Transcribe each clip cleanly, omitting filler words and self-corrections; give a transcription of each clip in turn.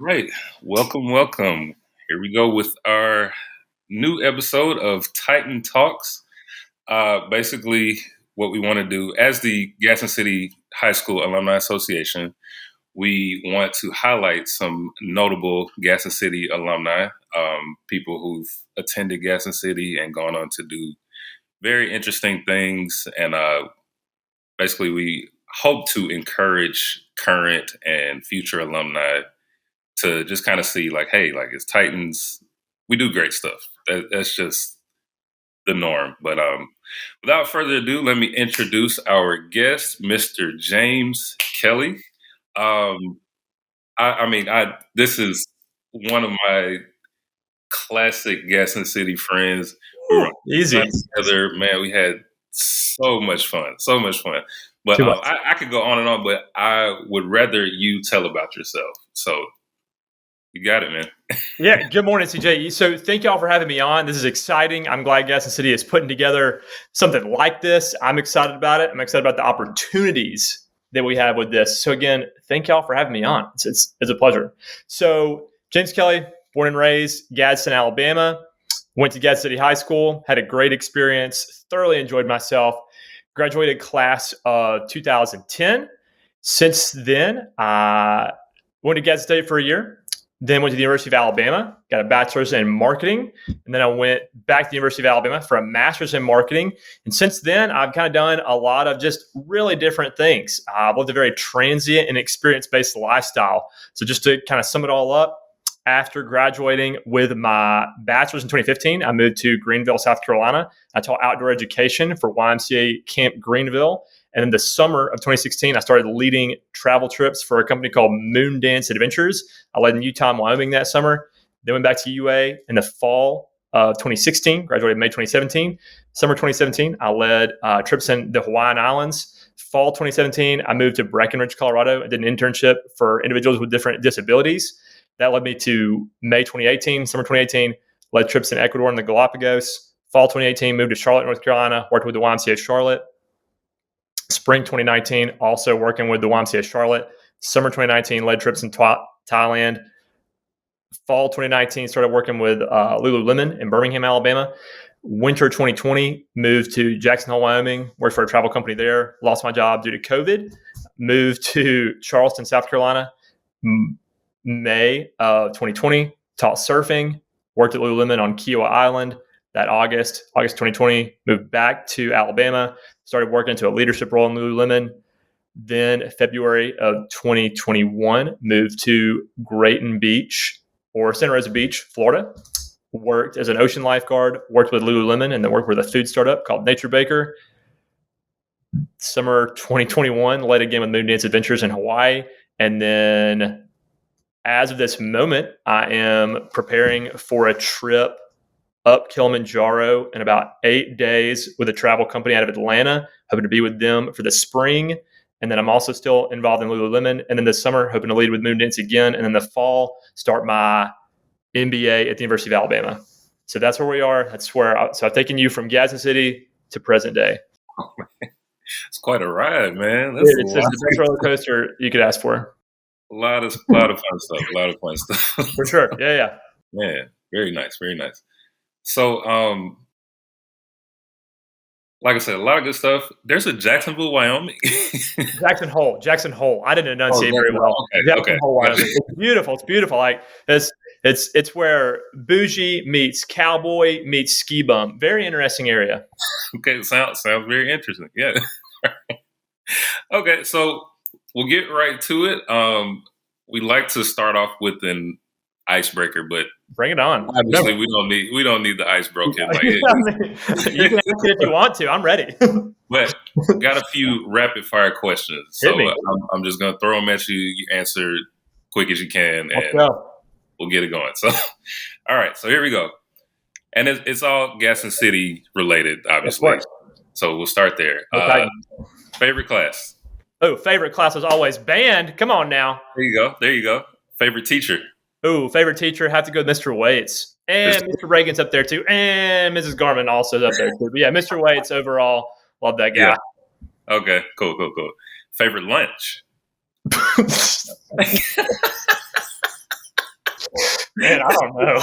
Right. Welcome, welcome. Here we go with our new episode of Titan Talks. Basically, what we want to do as the Gaston City High School Alumni Association, we want to highlight some notable Gaston City alumni, people who've attended Gaston City and gone on to do very interesting things. And basically, we hope to encourage current and future alumni to just kind of see like, hey, like as Titans, we do great stuff. That's just the norm. But without further ado, let me introduce our guest, Mr. James Kelley. Um, this is one of my classic Gaston City friends. We were on Easy. together, man. We had so much fun, so much fun. But Too much. I could go on and on, but I would rather you tell about yourself. So you got it, man. Yeah. Good morning, CJ. So thank y'all for having me on. This is exciting. I'm glad Gaston City is putting together something like this. I'm excited about it. I'm excited about the opportunities that we have with this. So again, thank y'all for having me on. It's a pleasure. So James Kelley, born and raised Gadsden, Alabama. Went to Gadsden City High School. Had a great experience. Thoroughly enjoyed myself. Graduated class of 2010. Since then, I went to Gadsden State for a year. Then went to the University of Alabama, got a bachelor's in marketing. And then I went back to the University of Alabama for a master's in marketing. And since then, I've kind of done a lot of just really different things. I've lived a very transient and experience-based lifestyle. So just to kind of sum it all up, after graduating with my bachelor's in 2015, I moved to Greenville, South Carolina. I taught outdoor education for YMCA Camp Greenville. And in the summer of 2016, I started leading travel trips for a company called Moondance Adventures. I led in Utah and Wyoming that summer. Then went back to UA in the fall of 2016, graduated May 2017. Summer 2017, I led trips in the Hawaiian Islands. Fall 2017, I moved to Breckenridge, Colorado. I did an internship for individuals with different disabilities. That led me to May 2018, summer 2018, led trips in Ecuador and the Galapagos. Fall 2018, moved to Charlotte, North Carolina, worked with the YMCA Charlotte. Spring 2019, also working with the YMCA Charlotte. Summer 2019, led trips in Thailand. Fall 2019, started working with Lululemon in Birmingham, Alabama. Winter 2020, moved to Jackson Hole, Wyoming, worked for a travel company there. Lost my job due to COVID. Moved to Charleston, South Carolina. May of 2020, taught surfing. Worked at Lululemon on Kiowa Island. That August 2020, moved back to Alabama, started working into a leadership role in Lululemon. Then February of 2021, moved to Grayton Beach or Santa Rosa Beach, Florida. Worked as an ocean lifeguard, worked with Lululemon, and then worked with a food startup called Nature Baker. Summer 2021, led again with Moondance Adventures in Hawaii. And then as of this moment, I am preparing for a trip up Kilimanjaro in about 8 days with a travel company out of Atlanta, hoping to be with them for the spring. And then I'm also still involved in Lululemon. And then this summer, hoping to lead with Moondance again. And then the fall, start my MBA at the University of Alabama. So that's where we are. So I've taken you from Gadsden City to present day. It's quite a ride, man. It's the best roller coaster you could ask for. A lot of fun stuff. A lot of fun stuff. For sure. Yeah. Yeah. Very nice. Very nice. So, like I said, a lot of good stuff. There's a Jacksonville, Wyoming. Jackson Hole. I didn't enunciate very well. Okay. Hole, Wyoming. It's beautiful. It's beautiful. Like it's where bougie meets cowboy meets ski bum. Very interesting area. Okay, sounds very interesting. Yeah. Okay, so we'll get right to it. We like to start off with an icebreaker, but bring it on. Obviously, we don't need the ice broken. Like, you can ask it if you want to. I'm ready. But got a few rapid fire questions, so I'm just gonna throw them at you. You answer quick as you can, and we'll get it going. So, all right. So here we go, and it's all Gaston City related, obviously. So we'll start there. Okay. Favorite class? Oh, favorite class was always band. Come on now. There you go. Favorite teacher? Oh, favorite teacher, have to go with Mr. Waits. And Mr. Reagan's up there too. And Mrs. Garman also is up there too. But yeah, Mr. Waits overall, love that guy. Yeah. Okay, cool. Favorite lunch? Man, I don't know.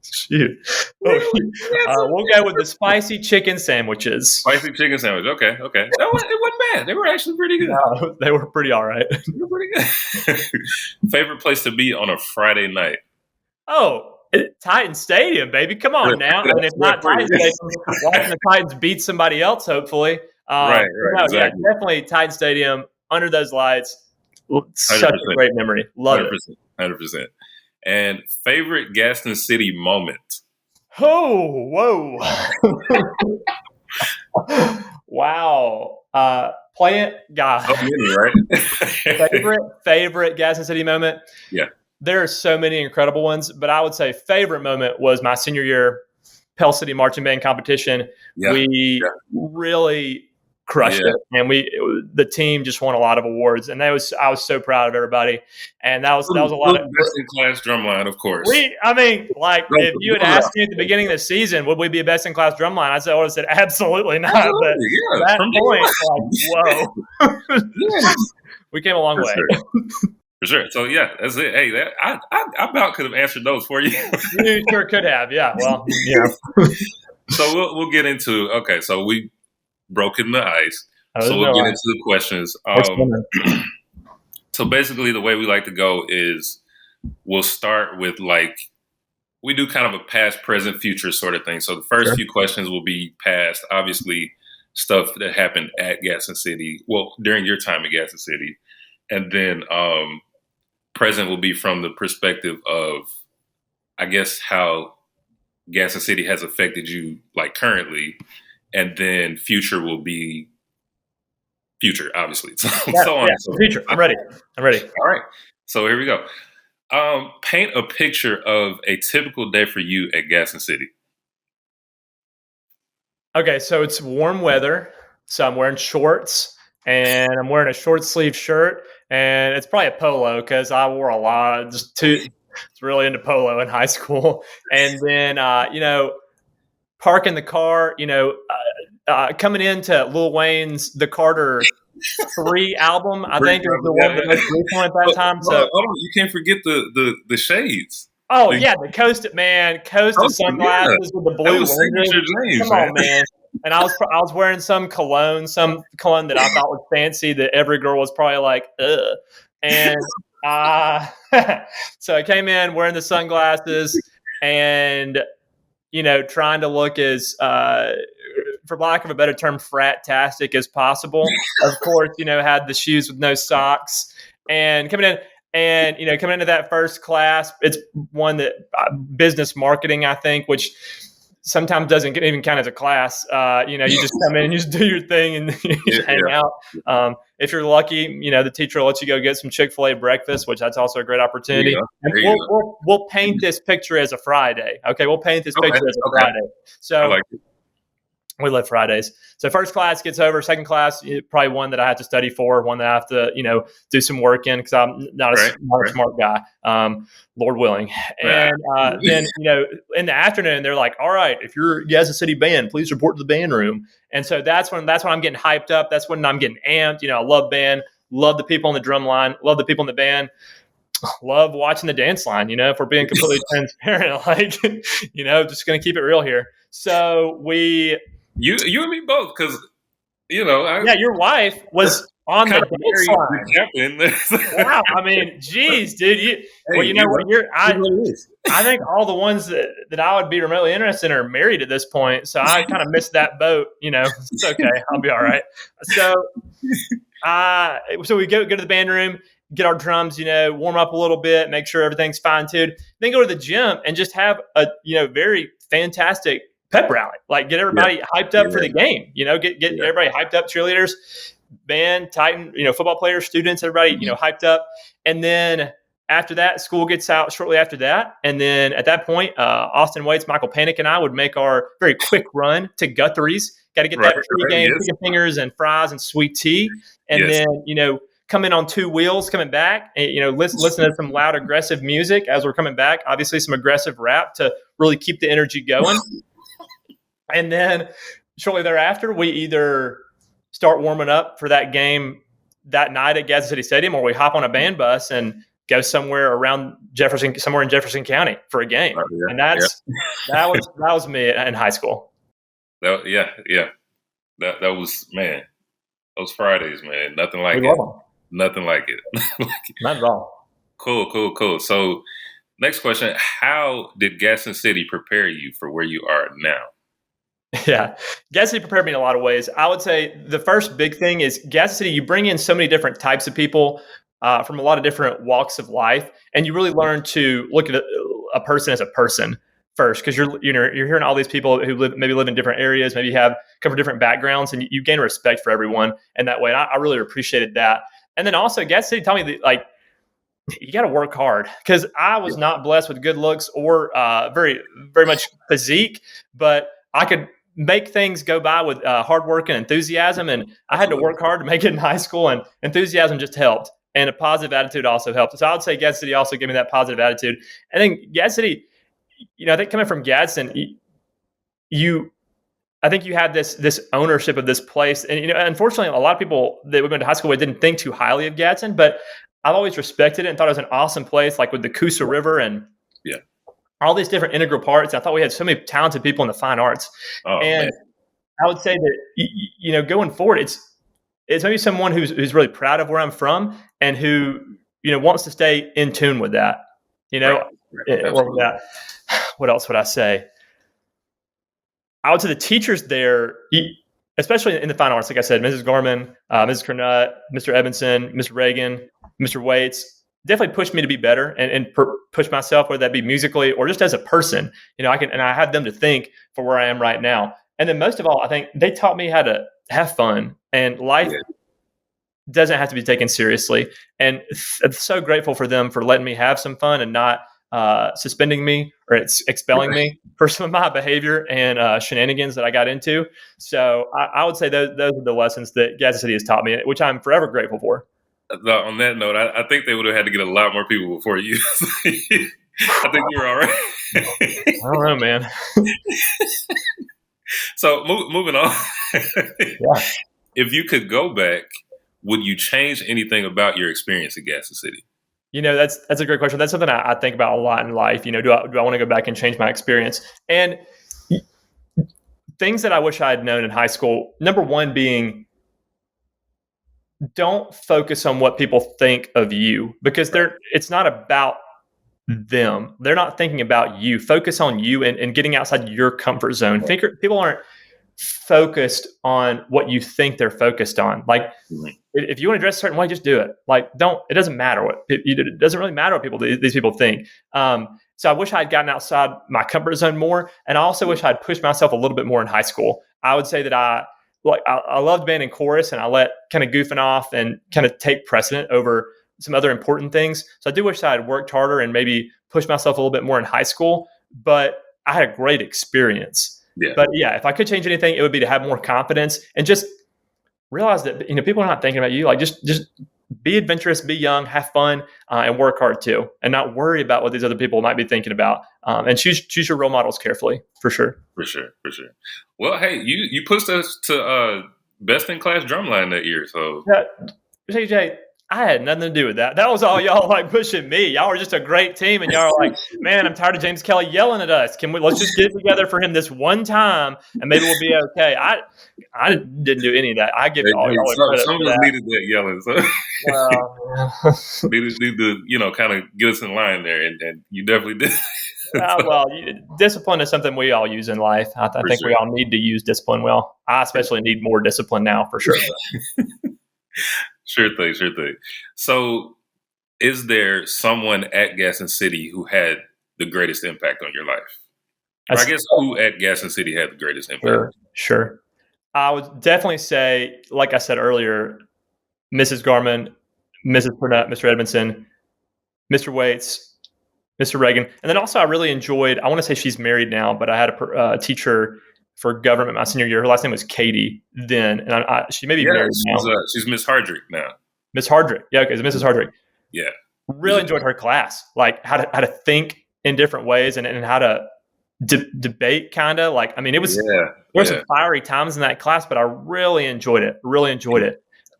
Shoot. We'll go with the spicy chicken sandwiches. Spicy chicken sandwich. Okay. It wasn't bad. They were actually pretty good. No, they were pretty all right. They were pretty good. Favorite place to be on a Friday night? Oh, Titan Stadium, baby. Come on now. And if not Titan Stadium, watching the Titans beat somebody else, hopefully. Right, exactly. Yeah, definitely Titan Stadium under those lights. Such 100%. A great memory. Love 100%, it. 100%. And favorite Gaston City moment? Oh, whoa. Wow. Playing, God. Right? favorite Gaston City moment? Yeah. There are so many incredible ones, but I would say favorite moment was my senior year Pell City Marching Band competition. Yeah. We really crushed it, and the team just won a lot of awards, and I was so proud of everybody. And that was a lot of best in class drumline, of course. If you had asked me at the beginning of the season, would we be a best in class drumline? I would have said absolutely not. Absolutely, but at that point, whoa, we came a long way. For sure. So yeah, that's it. Hey, I about could have answered those for you. You sure could have. Yeah. Well, yeah. So we'll get into. Okay, so we broken the ice. So we'll get into the questions. So basically, the way we like to go is we'll start with we do kind of a past, present, future sort of thing. So the first few questions will be past, obviously stuff that happened at Gaston City. Well, during your time at Gaston City, and then present will be from the perspective of, I guess, how Gaston City has affected you currently. And then future will be future, obviously. So on. So future. I'm ready. All right. So here we go. Paint a picture of a typical day for you at Gaston City. Okay, so it's warm weather. So I'm wearing shorts, and I'm wearing a short sleeve shirt, and it's probably a polo because I wore a lot. It's really into polo in high school. And then, parking the car, coming into Lil Wayne's The Carter 3 album, I think it was the one that most recent at that time. So you can't forget the shades. Oh yeah, the Coast of sunglasses with the blue lenses. Come on, man. And I was wearing some cologne that I thought was fancy that every girl was probably like, ugh. And so I came in wearing the sunglasses and trying to look as for lack of a better term, frat-tastic as possible. Of course, had the shoes with no socks. And coming into that first class, it's one that business marketing, I think, which sometimes doesn't even count as a class. You just come in and you just do your thing and you just hang out. If you're lucky, the teacher will let you go get some Chick-fil-A breakfast, which that's also a great opportunity. We'll paint this picture as a Friday. Okay, we'll paint this picture as a Friday. So I like it. We live Fridays. So first class gets over. Second class, probably one that I have to study for, one that I have to, do some work in because I'm not a smart guy, Lord willing. And then, in the afternoon, they're like, all right, if you're Gaston City band, please report to the band room. And so that's when I'm getting hyped up. That's when I'm getting amped. I love band, love the people on the drum line, love the people in the band. Love watching the dance line, if we're being completely transparent, just going to keep it real here. So you and me both, because your wife was on the dance line. Wow, I mean, geez, dude. I think all the ones that I would be remotely interested in are married at this point, so I kind of missed that boat. It's okay, I'll be all right. So we go to the band room, get our drums, warm up a little bit, make sure everything's fine-tuned, then go to the gym and just have a very fantastic pep rally, get everybody hyped up for the game, get everybody hyped up, cheerleaders, band, Titan, football players, students, everybody, hyped up. And then after that, school gets out shortly after that. And then at that point, Austin Waits, Michael Panic, and I would make our very quick run to Guthrie's. Got to get that pre-game chicken fingers and fries and sweet tea. And then, come in on 2 wheels coming back, and, listen to some loud, aggressive music as we're coming back. Obviously, some aggressive rap to really keep the energy going. And then shortly thereafter, we either start warming up for that game that night at Gaston City Stadium, or we hop on a band bus and go somewhere around Jefferson, somewhere in Jefferson County for a game. Yeah, And that was me in high school. yeah. That was, man. Those Fridays, man. Nothing like We it. love them. Nothing like it. Not at all. Cool. So, next question: how did Gaston City prepare you for where you are now? Yeah. Gas City prepared me in a lot of ways. I would say the first big thing is Gas City, you bring in so many different types of people from a lot of different walks of life, and you really learn to look at a person as a person first, because you're hearing all these people who maybe live in different areas, maybe have come from different backgrounds, and you gain respect for everyone in that way. And I really appreciated that. And then also Gas City taught me that, like, you got to work hard, because I was not blessed with good looks or very, very much physique, but I could make things go by with hard work and enthusiasm. And I had to work hard to make it in high school, and enthusiasm just helped. And a positive attitude also helped. So I would say Gadsden City also gave me that positive attitude. And then Gadsden City, I think coming from Gadsden, I think you have this ownership of this place. And, unfortunately, a lot of people that we went to high school with didn't think too highly of Gadsden, but I've always respected it and thought it was an awesome place, like with the Coosa River and all these different integral parts. I thought we had so many talented people in the fine arts. Man. I would say that, going forward, it's maybe someone who's really proud of where I'm from and who, wants to stay in tune with that, or with that. What else would I say? I would say the teachers there, especially in the fine arts, like I said, Mrs. Gorman, Mrs. Cornutt, Mr. Evanson, Mr. Reagan, Mr. Waits, definitely pushed me to be better and push myself, whether that be musically or just as a person. I had them to think for where I am right now. And then most of all, I think they taught me how to have fun, and life doesn't have to be taken seriously. And I'm so grateful for them for letting me have some fun and not suspending me or expelling me for some of my behavior and shenanigans that I got into. So I would say those are the lessons that Gadsden City has taught me, which I'm forever grateful for. On that note, I think they would have had to get a lot more people before you. I think you're all right. I don't know, man. So moving on. If you could go back, would you change anything about your experience at Gadsden City? That's a great question. That's something I think about a lot in life. Do I want to go back and change my experience? And things that I wish I had known in high school, number one being, don't focus on what people think of you, because it's not about them. They're not thinking about you. Focus on you and getting outside your comfort zone. People aren't focused on what you think they're focused on. Like, if you want to dress a certain way, just do it. Like, it doesn't matter it doesn't really matter what these people think. So I wish I had gotten outside my comfort zone more. And I also wish I'd pushed myself a little bit more in high school. I would say that I loved band and chorus, and I let kind of goofing off and kind of take precedent over some other important things. So I do wish I had worked harder and maybe pushed myself a little bit more in high school, but I had a great experience. Yeah. But if I could change anything, it would be to have more confidence and just realize that, people are not thinking about you. Like, just be adventurous, be young, have fun, and work hard too, and not worry about what these other people might be thinking about. And choose your role models carefully, for sure. For sure. Well, hey, you pushed us to best in class drumline that year. So CJ, I had nothing to do with that. That was all y'all like pushing me. Y'all were just a great team, and y'all were like, "Man, I'm tired of James Kelley yelling at us. Let's just get together for him this one time, and maybe we'll be okay." I didn't do any of that. I give all y'all credit. Some of us needed that yelling. So needed to kind of get us in line there, and you definitely did. Discipline is something we all use in life. I think we all need to use discipline well. I especially need more discipline now, for sure. Sure thing. So, is there someone at Gadsden City who had the greatest impact on your life? Or I guess who at Gadsden City had the greatest impact? Sure. I would definitely say, like I said earlier, Mrs. Garman, Mrs. Burnett, Mr. Edmondson, Mr. Waits, Mr. Reagan. And then also I really enjoyed, I want to say she's married now, but I had a teacher for government my senior year. Her last name was Katie then. And she may be married now. She's Miss Hardrick now. Miss Hardrick. Yeah, okay. It's Mrs. Hardrick. Yeah. Really enjoyed her class. Like how to think in different ways and how to debate kind of. Like, I mean, there were some fiery times in that class, but I really enjoyed it.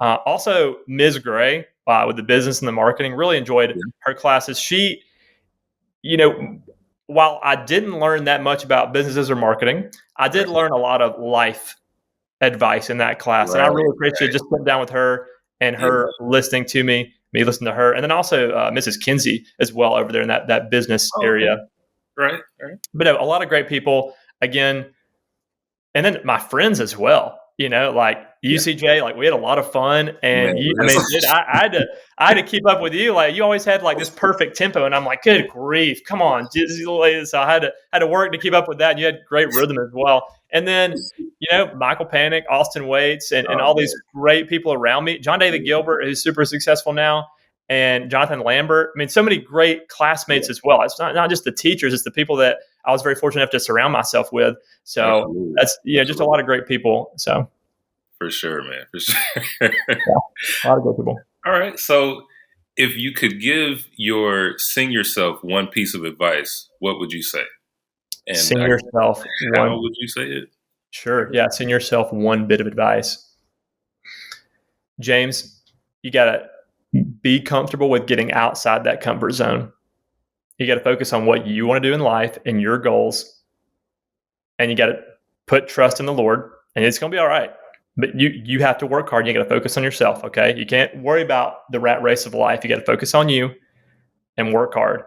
Also, Ms. Gray with the business and the marketing. Really enjoyed her classes. She, while I didn't learn that much about businesses or marketing, I did learn a lot of life advice in that class. And I really appreciate just sitting down with her and her listening to me listening to her. And then also Mrs. Kinsey as well over there in that business area. Right. But a lot of great people again. And then my friends as well, like UCJ, like we had a lot of fun. And dude, I had to keep up with you. Like you always had like this perfect tempo. And I'm like, good grief, come on. So I had to work to keep up with that. And you had great rhythm as well. And then, Michael Panic, Austin Waits, and all these great people around me. John David Gilbert, who's super successful now, and Jonathan Lambert. I mean, so many great classmates as well. It's not just the teachers, it's the people that I was very fortunate enough to surround myself with. So that's, just a lot of great people. So for sure, man, for sure. A lot of great people. All right. So if you could give your senior self one piece of advice, what would you say? And senior self. How would you say it? Sure. Yeah. Send yourself one bit of advice. James, you got to be comfortable with getting outside that comfort zone. You got to focus on what you want to do in life and your goals. And you got to put trust in the Lord, and it's going to be all right. But you have to work hard. You got to focus on yourself. Okay. You can't worry about the rat race of life. You got to focus on you and work hard.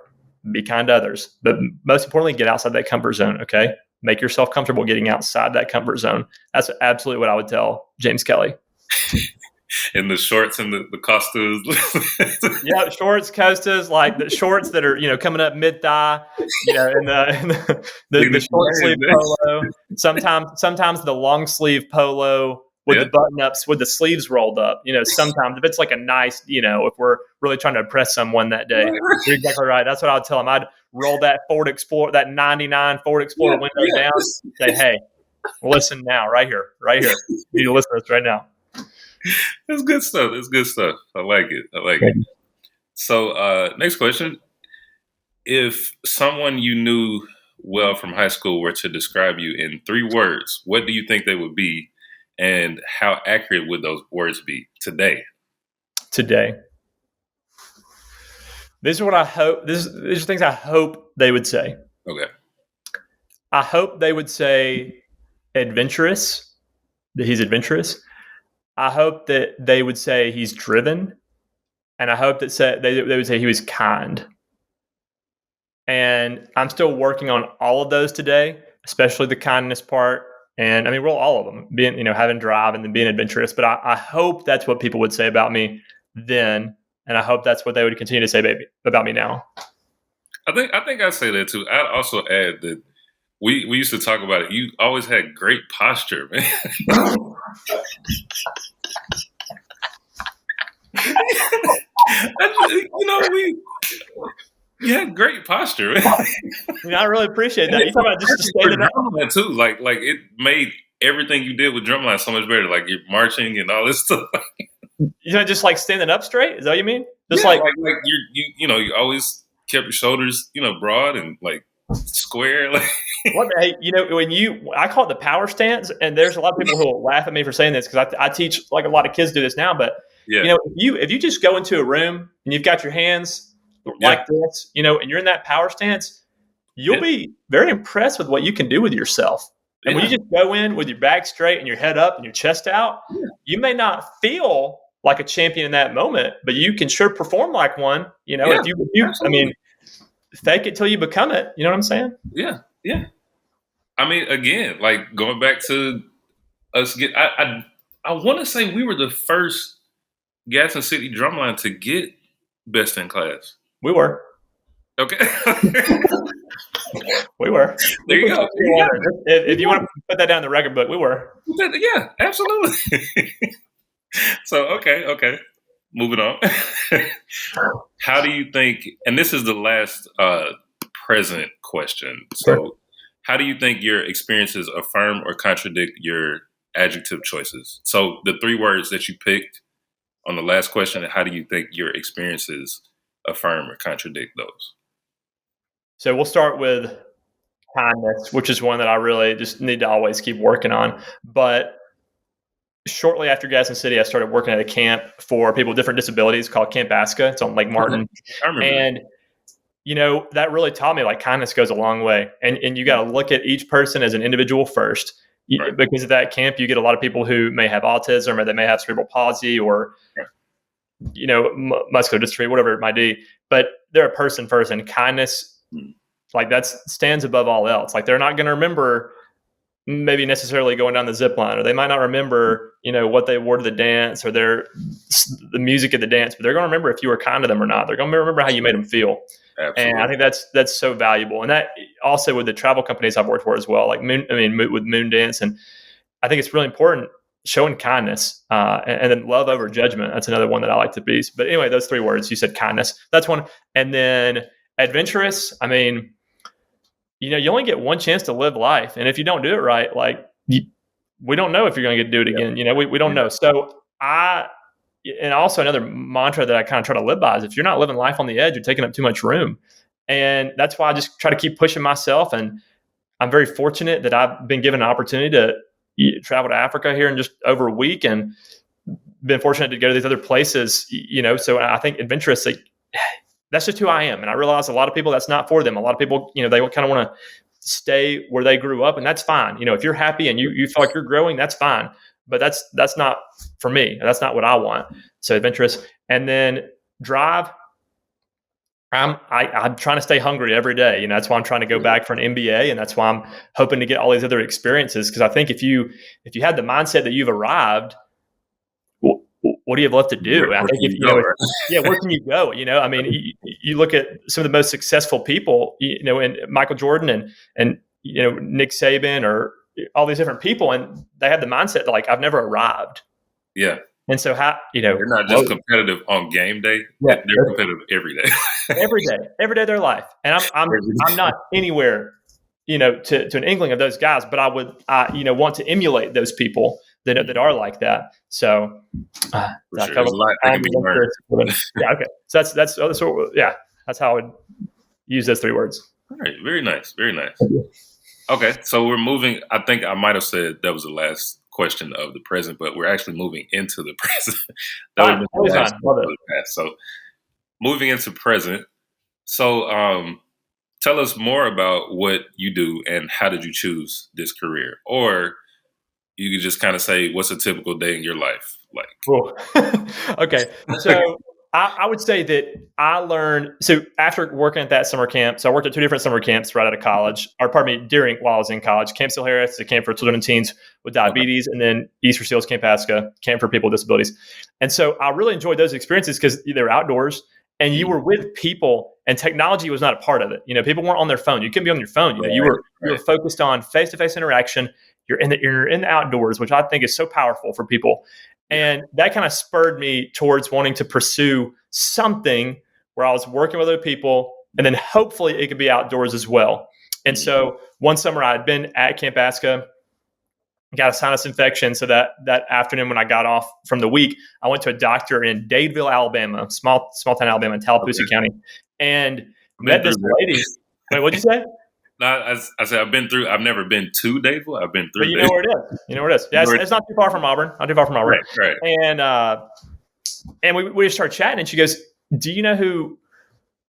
Be kind to others. But most importantly, get outside that comfort zone. Okay. Make yourself comfortable getting outside that comfort zone. That's absolutely what I would tell James Kelley. In the shorts and the Costas. Yeah, shorts, Costas, like the shorts that are, coming up mid-thigh, and the short sleeve polo. Sometimes the long sleeve polo with the button-ups, with the sleeves rolled up. Sometimes if it's like a nice, if we're really trying to impress someone that day. You're exactly right. That's what I would tell them. I'd roll that Ford Explorer, that 99 Ford Explorer window down, say, hey, listen now, right here. You need to listen to us right now. It's good stuff. I like it. So next question. If someone you knew well from high school were to describe you in 3 words, what do you think they would be? And how accurate would those words be today? These are what I hope. These are things I hope they would say. Okay. I hope they would say adventurous, that he's adventurous. I hope that they would say he's driven. And I hope that they would say he was kind. And I'm still working on all of those today, especially the kindness part. And I mean, we're all of them, being, having drive and then being adventurous. But I hope that's what people would say about me then. And I hope that's what they would continue to say about me now. I think I'd say that too. I'd also add that we used to talk about it. You always had great posture, man. You had great posture. I really appreciate that. You talk about just standing up too. Like it made everything you did with drumline so much better. Like you're marching and all this stuff. Just like standing up straight. Is that what you mean? Just like you always kept your shoulders broad and like square. Like I call it the power stance, and there's a lot of people who will laugh at me for saying this because I teach, like a lot of kids do this now. But if you just go into a room and you've got your hands like this, and you're in that power stance, you'll be very impressed with what you can do with yourself. And when you just go in with your back straight and your head up and your chest out, you may not feel like a champion in that moment, but you can sure perform like one. If you I mean, fake it till you become it. You know what I'm saying? Yeah. I mean, again, like going back to us, I want to say we were the first Gaston City drumline to get best in class. We were. Okay. We were. There you go. If you want to put that down in the record book, we were. Yeah, absolutely. So, okay. Moving on. How do you think, and this is the last present question. So, how do you think your experiences affirm or contradict your adjective choices? So, the 3 words that you picked on the last question, how do you think your experiences affirm or contradict those? So we'll start with kindness, which is one that I really just need to always keep working on. But shortly after Gaston City, I started working at a camp for people with different disabilities called Camp Aska. It's on Lake Martin. I remember that. And, that really taught me like kindness goes a long way. And you got to look at each person as an individual first. Right. Because at that camp, you get a lot of people who may have autism or they may have cerebral palsy or, muscular dystrophy, whatever it might be. But they're a person first, and kindness, like that stands above all else. Like they're not going to remember maybe necessarily going down the zip line, or they might not remember, what they wore to the dance or the music of the dance, but they're going to remember if you were kind to them or not. They're going to remember how you made them feel. Absolutely. And I think that's so valuable. And that also with the travel companies I've worked for as well, like with Moondance. And I think it's really important showing kindness and then love over judgment. That's another one that I like to be. But anyway, those three words, you said kindness. That's one. And then adventurous. I mean, you only get one chance to live life. And if you don't do it right, we don't know if you're going to get to do it again. We don't know. So and also another mantra that I kind of try to live by is if you're not living life on the edge, you're taking up too much room. And that's why I just try to keep pushing myself. And I'm very fortunate that I've been given an opportunity to travel to Africa here in just over a week and been fortunate to go to these other places, so I think adventurous, that's just who I am. And I realize a lot of people, that's not for them. A lot of people, they kind of want to stay where they grew up, and that's fine. If you're happy and you feel like you're growing, that's fine. But that's not for me. That's not what I want. So adventurous. And then drive. I'm trying to stay hungry every day. That's why I'm trying to go back for an MBA, and that's why I'm hoping to get all these other experiences. Because I think if you had the mindset that you've arrived, what do you have left to do? I think where can you go? I mean, you look at some of the most successful people, and Michael Jordan and Nick Saban or all these different people, and they have the mindset that I've never arrived. Yeah. And so they're not just competitive on game day. Yeah, they're competitive every day. every day of their life. And I'm not anywhere, to an inkling of those guys, but I would, want to emulate those people that are like that. So there's a lot that can be learned. Yeah. Okay. So that's how I would use those three words. All right. Very nice. Very nice. Okay. So we're moving. I think I might've said that was the last question of the present, but we're actually moving into the present. So moving into present. So tell us more about what you do and how did you choose this career? Or you could just kind of say, what's a typical day in your life like? Cool. Okay. So I would say that I learned, so after working at that summer camp, so I worked at two different summer camps right out of college, while I was in college. Camp Seal Harris is a camp for children and teens with diabetes, and then East Seals Camp Aska, camp for people with disabilities. And so I really enjoyed those experiences because they were outdoors and you were with people, and technology was not a part of it. People weren't on their phone. You couldn't be on your phone. You were focused on face-to-face interaction. You're in the outdoors, which I think is so powerful for people. And that kind of spurred me towards wanting to pursue something where I was working with other people, and then hopefully it could be outdoors as well. And so one summer I had been at Camp Aska, got a sinus infection. So that afternoon when I got off from the week, I went to a doctor in Dadeville, Alabama, small town Alabama, in Tallahassee County, and met this lady. Wait, what'd you say? No, I said I've never been to Dadeville. I've been through. But you know where it is. You know where it is. Yeah, it's not too far from Auburn. Not too far from Auburn. Right. And we just started chatting, and she goes, "Do you know have you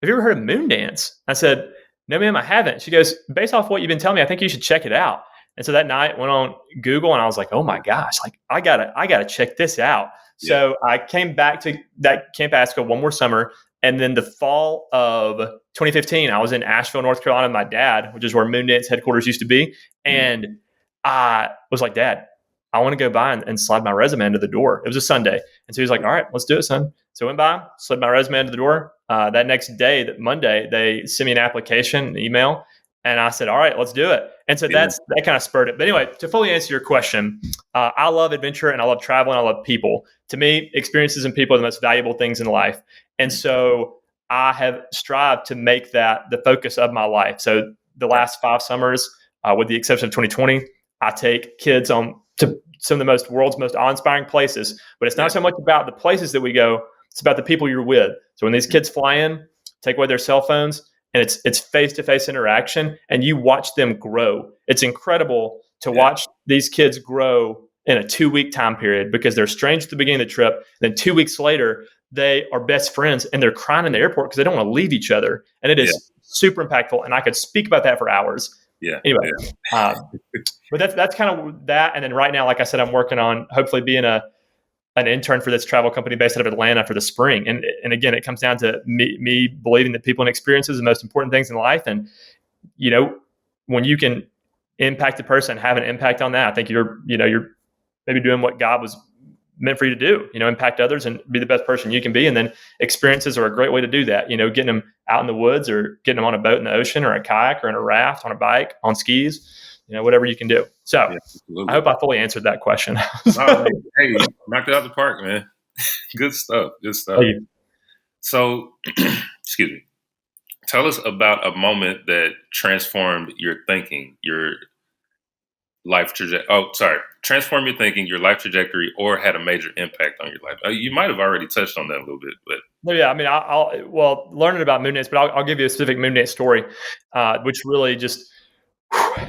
ever heard of Moondance?" I said, "No, ma'am, I haven't." She goes, "Based off what you've been telling me, I think you should check it out." And so that night went on Google, and I was like, "Oh my gosh, I gotta check this out." Yeah. So I came back to that Camp Aska one more summer. And then the fall of 2015, I was in Asheville, North Carolina with my dad, which is where Moondance headquarters used to be. And I was like, "Dad, I want to go by and slide my resume into the door." It was a Sunday. And so he was like, "All right, let's do it, son." So I went by, slid my resume into the door. That next day, that Monday, they sent me an application, an email. And I said, "All right, let's do it." And so that kind of spurred it. But anyway, to fully answer your question, I love adventure and I love travel and I love people. To me, experiences and people are the most valuable things in life. And so I have strived to make that the focus of my life. So the last 5 summers, with the exception of 2020, I take kids to some of the world's most awe-inspiring places. But it's not so much about the places that we go, it's about the people you're with. So when these kids fly in, take away their cell phones, and it's face-to-face interaction, and you watch them grow. It's incredible to watch these kids grow in a 2-week time period because they're strangers at the beginning of the trip. Then 2 weeks later, they are best friends and they're crying in the airport because they don't want to leave each other. And it Yeah. is super impactful. And I could speak about that for hours. Yeah. Anyway, Yeah. but that's kind of that. And then right now, like I said, I'm working on hopefully being an intern for this travel company based out of Atlanta for the spring. And again, it comes down to me believing that people and experiences are the most important things in life. And, when you can impact a person, have an impact on that, I think you're maybe doing what God was meant for you to do, impact others and be the best person you can be. And then experiences are a great way to do that, getting them out in the woods or getting them on a boat in the ocean or a kayak or in a raft, on a bike, on skis, whatever you can do. So yeah, I hope I fully answered that question. Hey, knocked it out the park, man. Good stuff. Good stuff. Thank you. So, excuse me. Tell us about a moment that transformed your thinking, your life trajectory. Oh, sorry. Transform your thinking, your life trajectory, or had a major impact on your life. You might have already touched on that a little bit, but. No, yeah, I mean, I'll learning about Moon Dance, but I'll give you a specific Moon Dance story, which really just.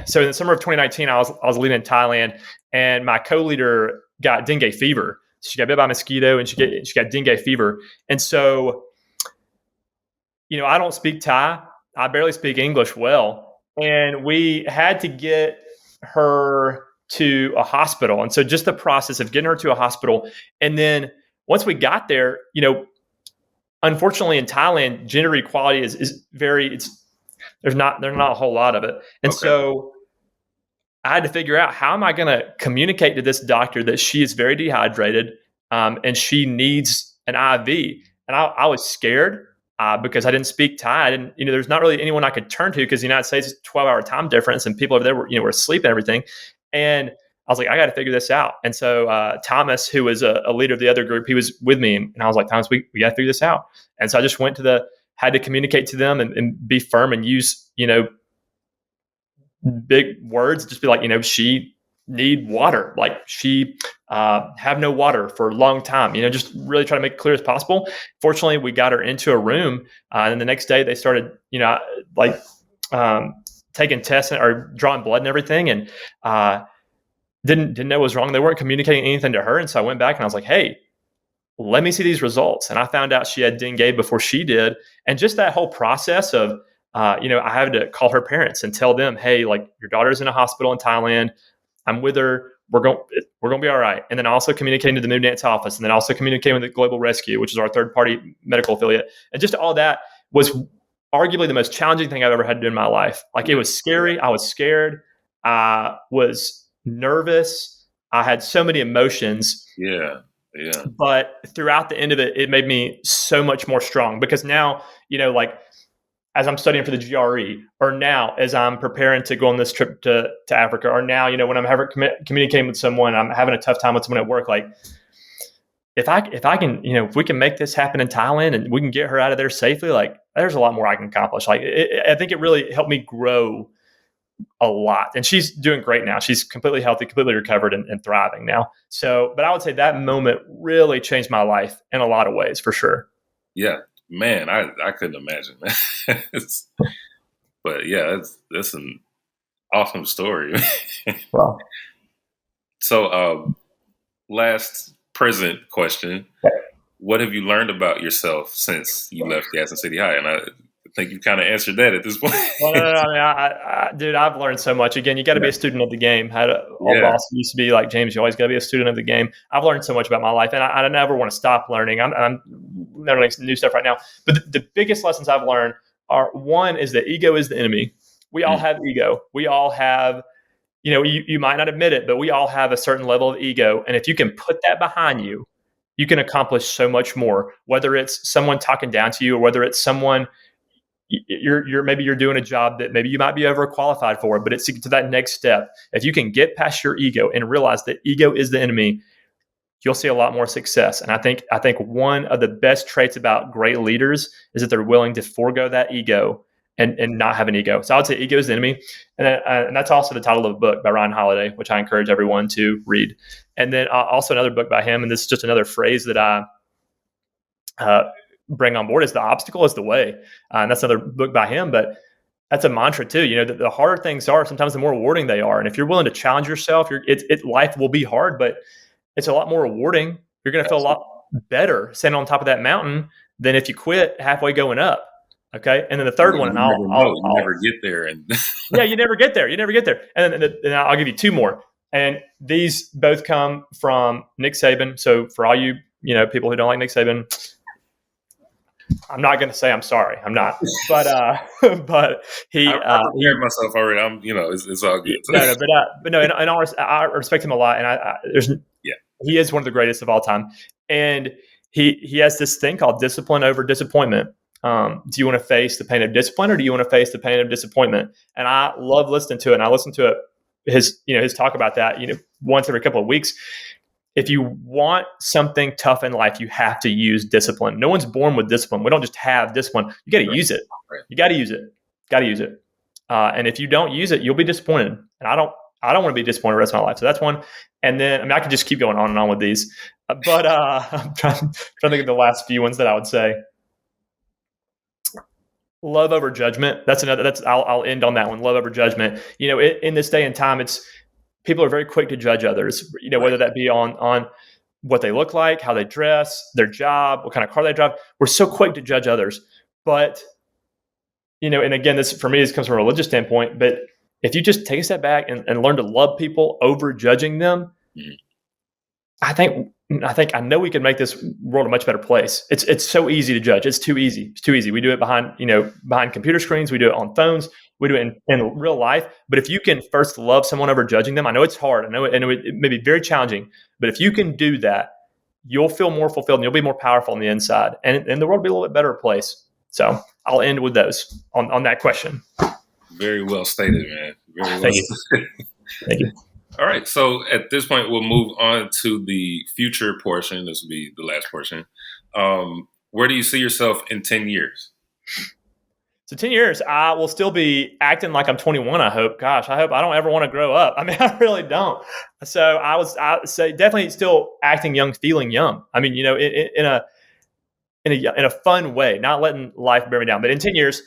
So in the summer of 2019, I was leading in Thailand, and my co-leader got dengue fever. She got bit by a mosquito, and she got dengue fever. And so, I don't speak Thai. I barely speak English well, and we had to get her to a hospital. And so, just the process of getting her to a hospital, and then once we got there, unfortunately in Thailand, gender equality is very. There's not a whole lot of it. And so I had to figure out, how am I going to communicate to this doctor that she is very dehydrated and she needs an IV. And I was scared because I didn't speak Thai. There's not really anyone I could turn to because the United States is a 12-hour time difference and people over there were asleep and everything. And I was like, I got to figure this out. And so Thomas, who was a leader of the other group, he was with me. And I was like, Thomas, we got to figure this out. And so I just had to communicate to them and be firm and use, big words, just be like, she need water. Like she have no water for a long time, just really try to make it clear as possible. Fortunately, we got her into a room and the next day they started, taking tests or drawing blood and everything. And didn't know what was wrong. They weren't communicating anything to her. And so I went back and I was like, hey, let me see these results. And I found out she had dengue before she did. And just that whole process of, I had to call her parents and tell them, hey, like your daughter's in a hospital in Thailand. I'm with her. We're going to be all right. And then also communicating to the Moon Dance office, and then also communicating with the Global Rescue, which is our third party medical affiliate. And just all that was arguably the most challenging thing I've ever had to do in my life. Like it was scary. I was scared. I was nervous. I had so many emotions. Yeah. Yeah. But throughout the end of it, it made me so much more strong because now, as I'm studying for the GRE, or now as I'm preparing to go on this trip to Africa, or now, when I'm communicating with someone, I'm having a tough time with someone at work. Like if I can, if we can make this happen in Thailand and we can get her out of there safely, like there's a lot more I can accomplish. Like I think it really helped me grow a lot. And she's doing great now. She's completely healthy, completely recovered and thriving now. So, but I would say that moment really changed my life in a lot of ways for sure. Yeah, man, I couldn't imagine that. But yeah, that's an awesome story. Wow. So, last present question. What have you learned about yourself since you left Gaston City High? And I think you kind of answered that at this point. Well, no, I mean, dude, I've learned so much. Again, you got to be a student of the game. I had a boss who used to be like, James, you always got to be a student of the game. I've learned so much about my life, and I never want to stop learning. I'm learning new stuff right now. But the biggest lessons I've learned are, one is that ego is the enemy. We all have ego. We all have, you might not admit it, but we all have a certain level of ego. And if you can put that behind you, you can accomplish so much more, whether it's someone talking down to you or whether it's someone you're doing a job that maybe you might be overqualified for, but it's to that next step. If you can get past your ego and realize that ego is the enemy, you'll see a lot more success. And I think one of the best traits about great leaders is that they're willing to forego that ego and not have an ego. So I would say ego is the enemy. And that's also the title of a book by Ryan Holiday, which I encourage everyone to read. And then also another book by him, and this is just another phrase that I bring on board, is the obstacle is the way. And that's another book by him. But that's a mantra too. The harder things are, sometimes the more rewarding they are. And if you're willing to challenge yourself, life will be hard, but it's a lot more rewarding. You're going to feel a lot better standing on top of that mountain than if you quit halfway going up. Okay. And then the third one, and You never get there. And yeah, you never get there. You never get there. And then I'll give you two more. And these both come from Nick Saban. So for all you, people who don't like Nick Saban, I'm not going to say I'm sorry. I'm not. But he. I prepared myself already. It's all good. But no. In all, I respect him a lot, and he is one of the greatest of all time. And he has this thing called discipline over disappointment. Do you want to face the pain of discipline, or do you want to face the pain of disappointment? And I love listening to it. And I listen to his talk about that, once every couple of weeks. If you want something tough in life, you have to use discipline. No one's born with discipline. We don't just have discipline. You got to use it. You got to use it. Got to use it. And if you don't use it, you'll be disappointed. And I don't want to be disappointed the rest of my life. So that's one. And then, I could just keep going on and on with these, but I'm trying to think of the last few ones that I would say. Love over judgment. That's another. I'll end on that one. Love over judgment. In this day and time, people are very quick to judge others. Whether that be on what they look like, how they dress, their job, what kind of car they drive. We're so quick to judge others. But and again, this for me, this comes from a religious standpoint. But if you just take a step back and learn to love people over judging them, I know we can make this world a much better place. It's so easy to judge. It's too easy. It's too easy. We do it behind computer screens. We do it on phones. We do it in real life. But if you can first love someone over judging them, I know it's hard. I know it may be very challenging. But if you can do that, you'll feel more fulfilled and you'll be more powerful on the inside. And the world will be a little bit better place. So I'll end with those on that question. Very well stated, man. Very well stated. Thank you. All right. So at this point, we'll move on to the future portion. This will be the last portion. Where do you see yourself in 10 years? So 10 years, I will still be acting like I'm 21, I hope. Gosh, I hope I don't ever want to grow up. I really don't. So I would say definitely still acting young, feeling young. In a fun way, not letting life bear me down. But in 10 years,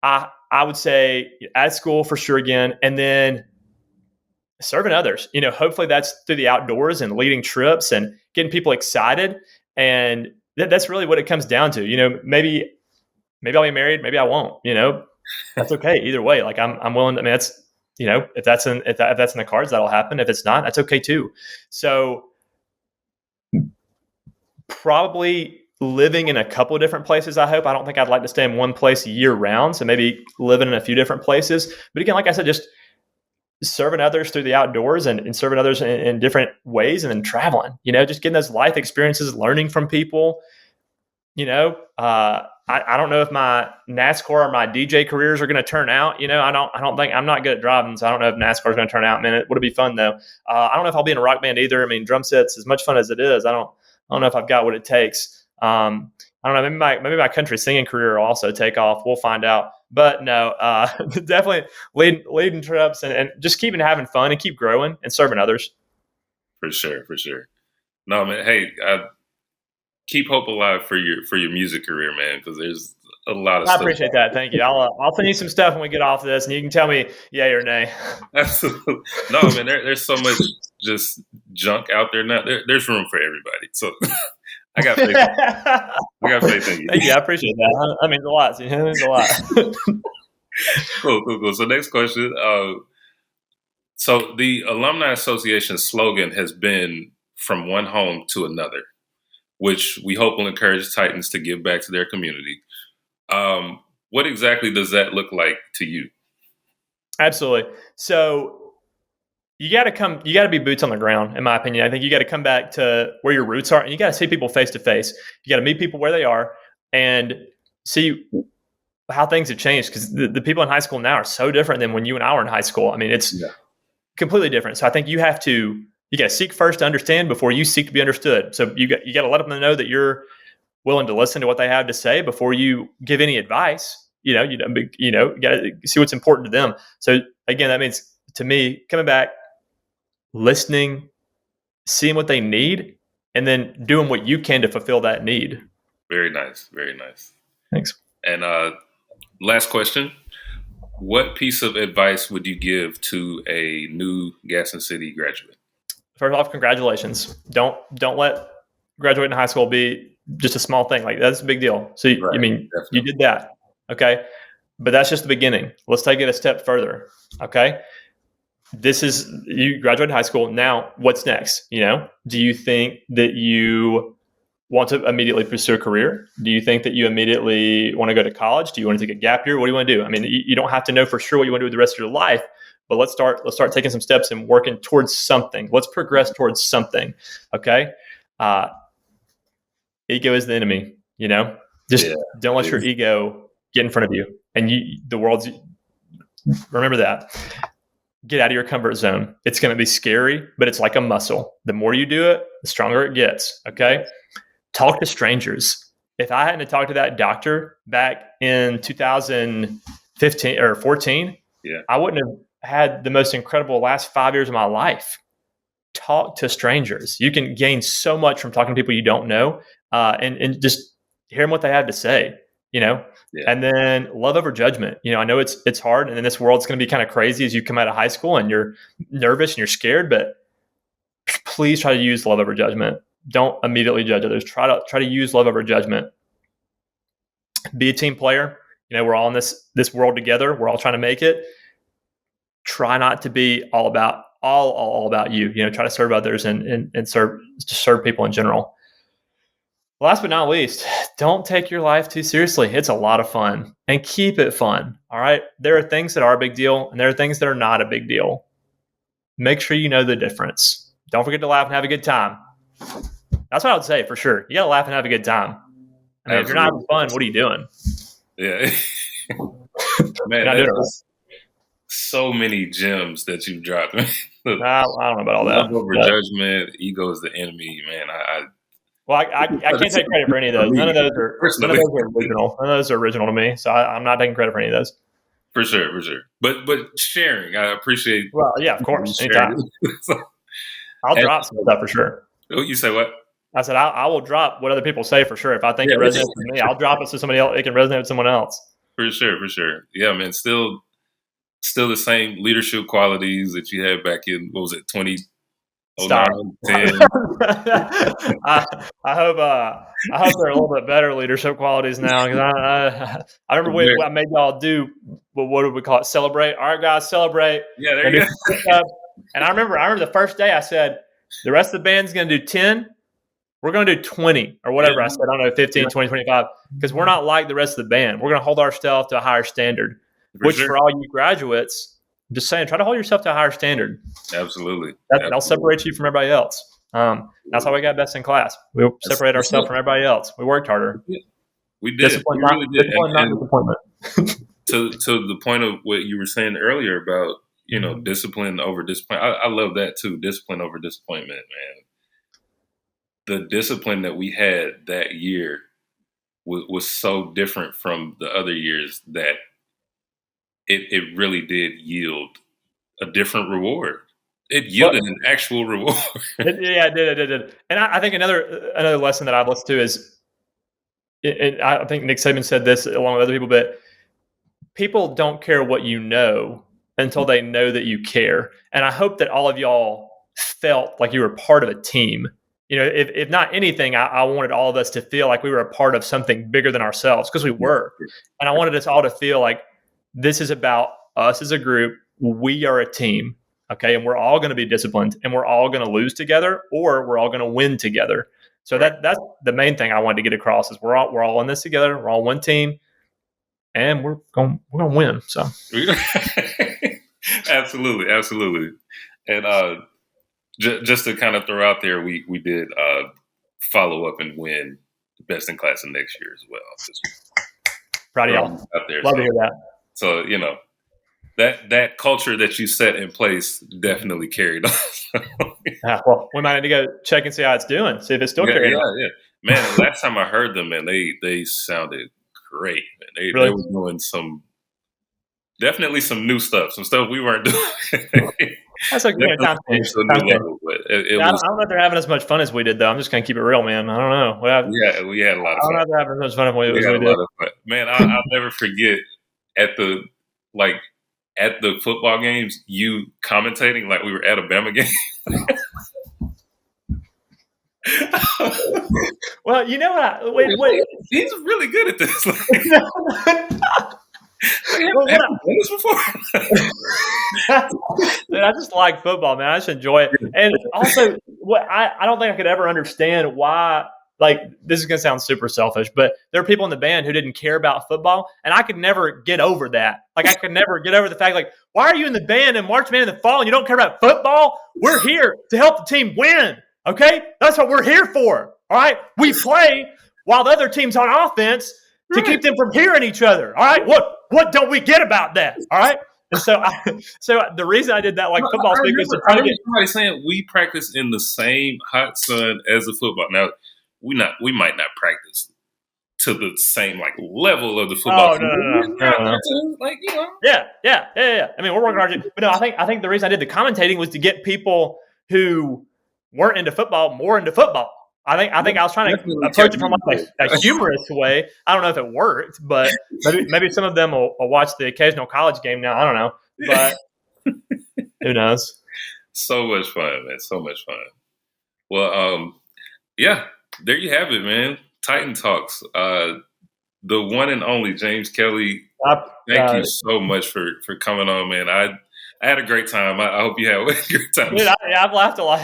I would say at school for sure again, and then serving others. Hopefully that's through the outdoors and leading trips and getting people excited. And that's really what it comes down to. Maybe I'll be married, maybe I won't. That's okay. Either way, like I'm willing. That's if that's in the cards, that'll happen. If it's not, that's okay too. So probably living in a couple of different places. I hope. I don't think I'd like to stay in one place year round. So maybe living in a few different places. But again, like I said, just serving others through the outdoors and serving others in different ways, and then traveling. Just getting those life experiences, learning from people. I don't know if my NASCAR or my DJ careers are going to turn out. I don't think I'm not good at driving, so I don't know if NASCAR is going to turn out. Man, would it be fun though? I don't know if I'll be in a rock band either. Drum sets, as much fun as it is, I don't know if I've got what it takes. I don't know. Maybe my country singing career will also take off. We'll find out. But no, definitely leading trips and just keeping having fun and keep growing and serving others. For sure. No, man. Hey, keep hope alive for your music career, man, because there's a lot of stuff. I appreciate that. Thank you. I'll send you some stuff when we get off this, and you can tell me yay or nay. Absolutely. No, man, there's so much just junk out there now. There's room for everybody. So I got faith. In you. Thank you. I appreciate that. That means a lot. It means a lot. Cool. So next question. So the Alumni Association slogan has been "From one home to another," which we hope will encourage Titans to give back to their community. What exactly does that look like to you? Absolutely. So you got to be boots on the ground, in my opinion. I think you got to come back to where your roots are, and you got to see people face to face. You got to meet people where they are and see how things have changed, because the people in high school now are so different than when you and I were in high school. It's completely different. So I think you got to seek first to understand before you seek to be understood. So you got to let them know that you're willing to listen to what they have to say before you give any advice. You got to see what's important to them. So again, that means, to me, coming back, listening, seeing what they need, and then doing what you can to fulfill that need. Very nice. Very nice. Thanks. And last question. What piece of advice would you give to a new Gaston City graduate? First off, congratulations. Don't let graduating high school be just a small thing. Like, that's a big deal. So Right, you definitely. did that. Okay. But that's just the beginning. Let's take it a step further. Okay. You graduated high school. Now what's next? Do you think that you want to immediately pursue a career? Do you think that you immediately want to go to college? Do you want to take a gap year? What do you want to do? I mean, you don't have to know for sure what you want to do with the rest of your life, but let's start taking some steps and working towards something. Let's progress towards something. Okay. Ego is the enemy, just don't let your ego get in front of you. And remember that. Get out of your comfort zone. It's going to be scary, but it's like a muscle. The more you do it, the stronger it gets. Okay. Talk to strangers. If I hadn't talked to that doctor back in 2015 or 14, I wouldn't have had the most incredible last 5 years of my life. Talk to strangers. You can gain so much from talking to people you don't know, and just hearing what they have to say, and then love over judgment. I know it's hard, and in this world, it's going to be kind of crazy as you come out of high school and you're nervous and you're scared, but please try to use love over judgment. Don't immediately judge others. Try to use love over judgment. Be a team player. We're all in this world together. We're all trying to make it. Try not to be all about you. Try to serve others and serve people in general. Last but not least, don't take your life too seriously. It's a lot of fun, and keep it fun. All right. There are things that are a big deal, and there are things that are not a big deal. Make sure you know the difference. Don't forget to laugh and have a good time. That's what I would say for sure. You got to laugh and have a good time. I mean, if you're not having fun, what are you doing? Yeah. Man, there's so many gems that you've dropped. I don't know about all that. Love over judgment, ego is the enemy, man. I can't take credit for any of those. None of those are original. None of those are original to me. So I'm not taking credit for any of those. For sure. But sharing, I appreciate. Well, yeah, of course. Anytime. I'll drop some stuff for sure. Oh, you say what? I said I will drop what other people say for sure. If I think it resonates with me, I'll drop it to somebody else. It can resonate with someone else. For sure. Yeah, man. Still the same leadership qualities that you had back in, what was it, 2009, Stop. 10? I hope they're a little bit better leadership qualities now. Because I remember I made y'all do what do we call it? Celebrate. All right, guys, celebrate. Yeah, there you go. And I remember the first day I said, the rest of the band's going to do 10. We're going to do 20 or whatever. I said, I don't know, 15, 20, 25. Because we're not like the rest of the band. We're going to hold ourselves to a higher standard. For all you graduates, I'm just saying, try to hold yourself to a higher standard. Absolutely. That'll separate you from everybody else. That's how we got best in class. We separated ourselves from everybody else. We worked harder. We did. Discipline, we really did. not disappointment. To the point of what you were saying earlier about, discipline over disappointment. I love that too. Discipline over disappointment, man. The discipline that we had that year was so different from the other years that it really did yield a different reward. It yielded an actual reward. It did. And I think another lesson that I've listened to is, and I think Nick Saban said this along with other people, but people don't care what you know until they know that you care. And I hope that all of y'all felt like you were part of a team. If not anything, I wanted all of us to feel like we were a part of something bigger than ourselves, because we were. And I wanted us all to feel like this is about us as a group. We are a team. Okay. And we're all going to be disciplined, and we're all going to lose together, or we're all going to win together. So that's the main thing I wanted to get across is we're all in this together. We're all one team, and we're going to win. So absolutely. And just to kind of throw out there, we did follow up and win best in class in next year as well. Just proud of y'all. Out there. Love to hear that. So, that culture that you set in place definitely carried on. Well, we might need to go check and see how it's doing. See if it's still carrying on. Yeah. Man, the last time I heard them, man, they sounded great. Man. They were doing definitely some new stuff, some stuff we weren't doing. That's a good time. I don't know if they're having as much fun as we did, though. I'm just going to keep it real, man. I don't know. We had a lot of fun. I don't know if they're having as much fun as we did. Man, I'll never forget at the like at the football games, you commentating like we were at a Bama game. Well, you know what? Wait. He's really good at this. Like, have Well, you done this before? Man, I just like football, man. I just enjoy it. And also, I don't think I could ever understand why. Like, this is going to sound super selfish, but there are people in the band who didn't care about football, and I could never get over that. Like, I could never get over the fact, like, why are you in the band and March Man in the fall and you don't care about football? We're here to help the team win, okay? That's what we're here for, all right? We play while the other team's on offense to keep them from hearing each other, all right? What don't we get about that, all right? And so, the reason I did that, like football speakers, I remember somebody saying we practice in the same hot sun as the football. Now, we might not practice to the same like level of the football. Oh no. Like, you know. Yeah. I mean, we're working hard, but no, I think the reason I did the commentating was to get people who weren't into football more into football. I think I was trying to approach it from like a humorous way. I don't know if it worked, but maybe some of them will watch the occasional college game now. I don't know, but who knows? So much fun, man. So much fun. Well, yeah, there you have it, man. Titan Talks. The one and only James Kelley. Thank you so much for coming on, man. I had a great time. I hope you had a great time. Dude, I've laughed a lot.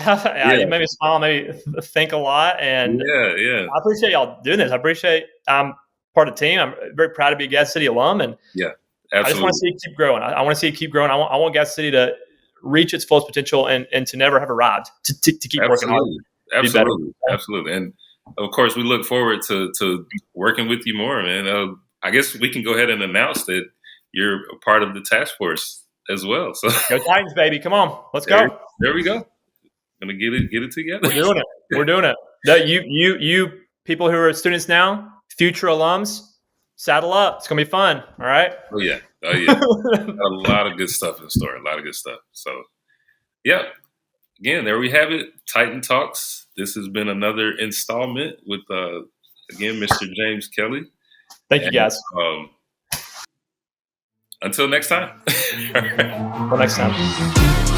You made me smile, made me think a lot. And yeah. I appreciate y'all doing this. I appreciate I'm part of the team. I'm very proud to be a Gas City alum. And yeah, absolutely. I just want to see it keep growing. I want to see it keep growing. I want Gas City to reach its fullest potential and to never have arrived, to keep working hard. Absolutely. And of course, we look forward to working with you more, man. I guess we can go ahead and announce that you're a part of the task force as well. So go Titans, baby! Come on, let's go. There we go. Gonna get it together. We're doing it. You people who are students now, future alums, saddle up. It's gonna be fun. All right. Oh yeah. A lot of good stuff in store. A lot of good stuff. So yeah. Again, there we have it. Titan Talks. This has been another installment with again Mr. James Kelley. Thank you, guys. Until next time. Until next time.